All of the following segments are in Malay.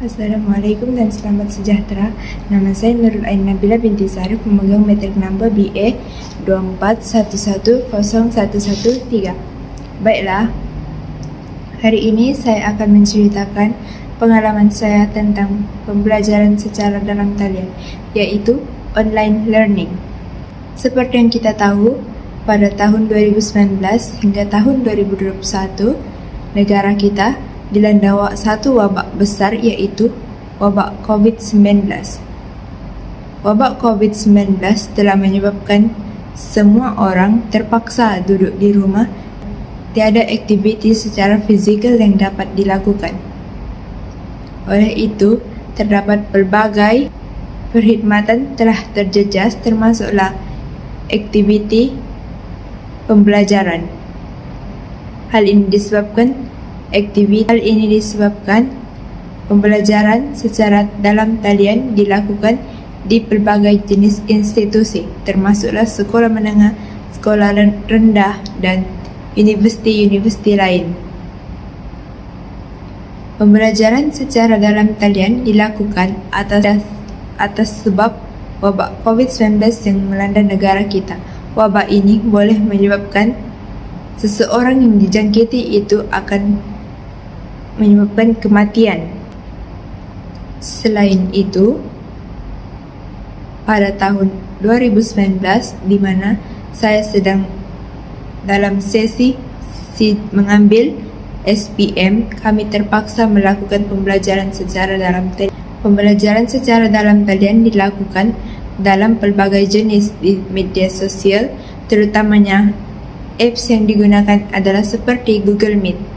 Assalamualaikum dan selamat sejahtera. Nama saya Nurul Ain Nabila binti Sarif, memegang matric number BA 241101113. Baiklah, hari ini saya akan menceritakan pengalaman saya tentang pembelajaran secara dalam talian, yaitu online learning. Seperti yang kita tahu, pada tahun 2019 hingga tahun 2021, negara kita dilanda satu wabak besar, yaitu wabak COVID-19. Wabak COVID-19 telah menyebabkan semua orang terpaksa duduk di rumah, tiada aktiviti secara fizikal yang dapat dilakukan. Oleh itu, terdapat berbagai perkhidmatan telah terjejas, termasuklah aktiviti pembelajaran. Hal ini disebabkan pembelajaran secara dalam talian dilakukan di pelbagai jenis institusi, termasuklah sekolah menengah, sekolah rendah, dan universiti-universiti lain. Pembelajaran secara dalam talian dilakukan atas sebab wabak COVID-19 yang melanda negara kita. Wabak ini boleh menyebabkan seseorang yang dijangkiti itu akan menyebabkan kematian. Selain itu, pada tahun 2019, di mana saya sedang dalam sesi mengambil SPM, kami terpaksa melakukan pembelajaran secara dalam talian. Pembelajaran secara dalam talian dilakukan dalam pelbagai jenis di media sosial, terutamanya apps yang digunakan adalah seperti Google Meet.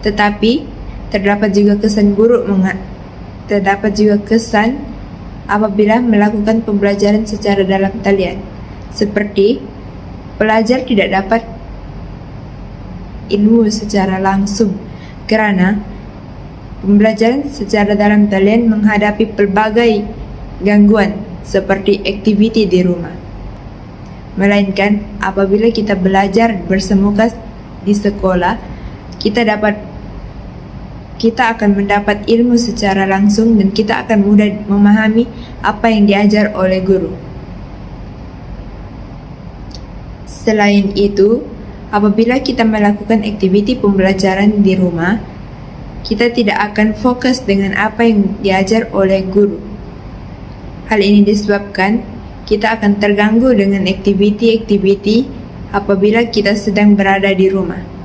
Tetapi terdapat juga kesan apabila melakukan pembelajaran secara dalam talian, seperti pelajar tidak dapat ilmu secara langsung kerana pembelajaran secara dalam talian menghadapi pelbagai gangguan seperti aktiviti di rumah. Melainkan apabila kita belajar bersemuka di sekolah, kita akan mendapat ilmu secara langsung dan kita akan mudah memahami apa yang diajar oleh guru. Selain itu, apabila kita melakukan aktiviti pembelajaran di rumah, kita tidak akan fokus dengan apa yang diajar oleh guru. Hal ini disebabkan kita akan terganggu dengan aktiviti-aktiviti apabila kita sedang berada di rumah.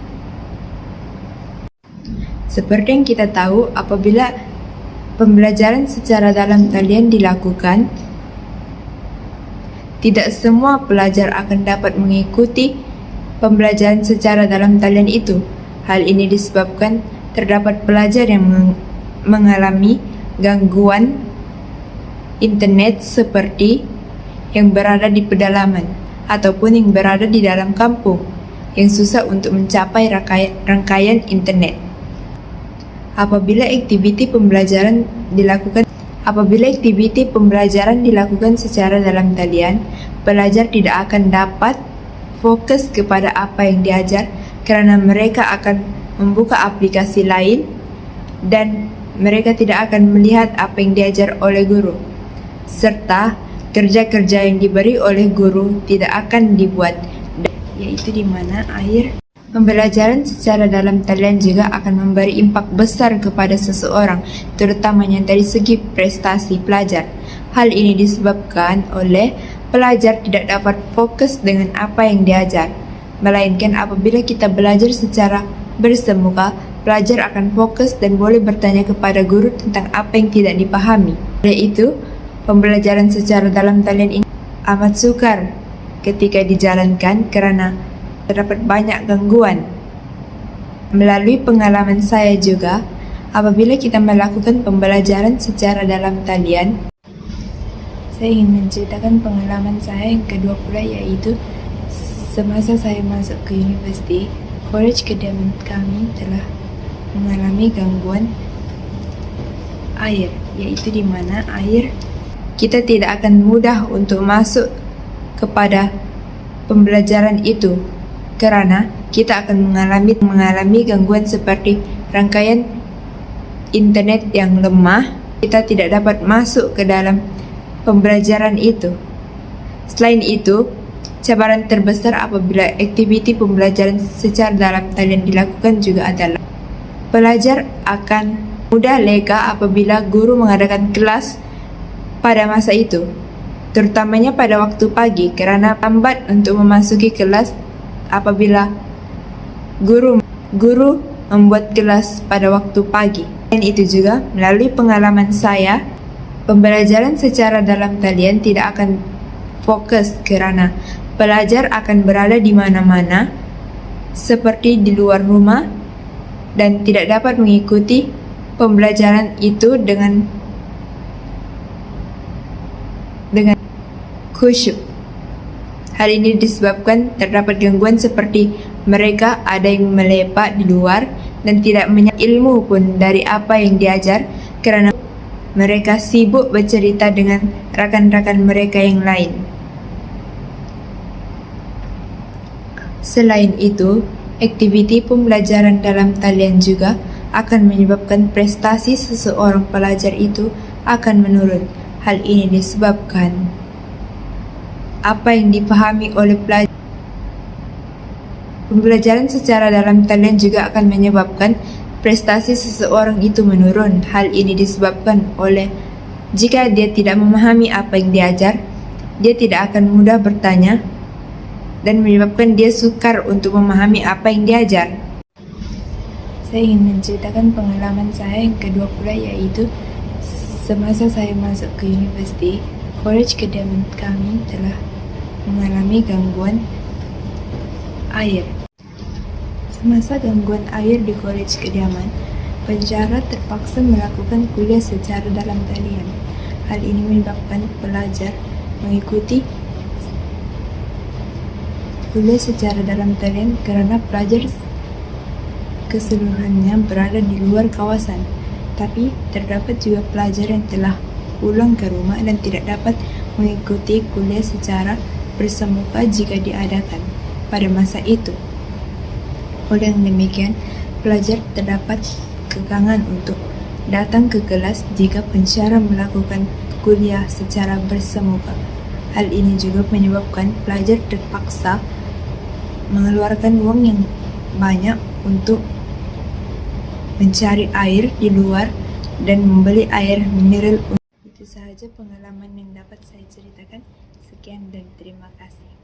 Seperti yang kita tahu, apabila pembelajaran secara dalam talian dilakukan, tidak semua pelajar akan dapat mengikuti pembelajaran secara dalam talian itu. Hal ini disebabkan terdapat pelajar yang mengalami gangguan internet, seperti yang berada di pedalaman ataupun yang berada di dalam kampung yang susah untuk mencapai rangkaian internet. Apabila aktiviti pembelajaran dilakukan secara dalam talian, pelajar tidak akan dapat fokus kepada apa yang diajar kerana mereka akan membuka aplikasi lain dan mereka tidak akan melihat apa yang diajar oleh guru, serta kerja-kerja yang diberi oleh guru tidak akan dibuat, yaitu di mana pembelajaran secara dalam talian juga akan memberi impak besar kepada seseorang, terutamanya dari segi prestasi pelajar. Hal ini disebabkan oleh pelajar tidak dapat fokus dengan apa yang diajar, melainkan apabila kita belajar secara bersemuka, pelajar akan fokus dan boleh bertanya kepada guru tentang apa yang tidak dipahami. Oleh itu, pembelajaran secara dalam talian ini amat sukar ketika dijalankan kerana terdapat banyak gangguan. Melalui pengalaman saya juga, apabila kita melakukan pembelajaran secara dalam talian, saya ingin menceritakan pengalaman saya yang kedua pula, yaitu semasa saya masuk ke universiti, college kediaman kami telah mengalami gangguan air, yaitu di mana air kita tidak akan mudah untuk masuk kepada pembelajaran itu, kerana kita akan mengalami gangguan seperti rangkaian internet yang lemah, kita tidak dapat masuk ke dalam pembelajaran itu. Selain itu, cabaran terbesar apabila aktiviti pembelajaran secara dalam talian dilakukan juga adalah pelajar akan mudah leka apabila guru mengadakan kelas pada masa itu, terutamanya pada waktu pagi, karena lambat untuk memasuki kelas apabila guru membuat kelas pada waktu pagi. Dan itu juga melalui pengalaman saya, pembelajaran secara dalam talian tidak akan fokus karena pelajar akan berada di mana-mana seperti di luar rumah dan tidak dapat mengikuti pembelajaran itu dengan khusyuk. Hal ini disebabkan terdapat gangguan seperti mereka ada yang melepak di luar dan tidak menyerap ilmu pun dari apa yang diajar karena mereka sibuk bercerita dengan rakan-rakan mereka yang lain. Selain itu, aktiviti pembelajaran dalam talian juga akan menyebabkan prestasi seseorang pelajar itu akan menurun. Hal ini disebabkan apa yang dipahami oleh pelajar. Pembelajaran secara dalam talian juga akan menyebabkan prestasi seseorang itu menurun. Hal ini disebabkan oleh jika dia tidak memahami apa yang diajar, dia tidak akan mudah bertanya dan menyebabkan dia sukar untuk memahami apa yang diajar. Saya ingin menceritakan pengalaman saya yang kedua pula, yaitu semasa saya masuk ke universiti, College Kediaman kami telah mengalami gangguan air. Semasa gangguan air di College Kediaman, penjara terpaksa melakukan kuliah secara dalam talian. Hal ini menyebabkan pelajar mengikuti kuliah secara dalam talian karena pelajar keseluruhannya berada di luar kawasan. Tapi terdapat juga pelajar yang telah pulang ke rumah dan tidak dapat mengikuti kuliah secara bersemuka jika diadakan pada masa itu. Oleh yang demikian, pelajar terdapat kekangan untuk datang ke kelas jika penjara melakukan kuliah secara bersemuka. Hal ini juga menyebabkan pelajar terpaksa mengeluarkan uang yang banyak untuk mencari air di luar dan membeli air mineral. Itu sahaja pengalaman yang dapat saya ceritakan. Sekian dan terima kasih.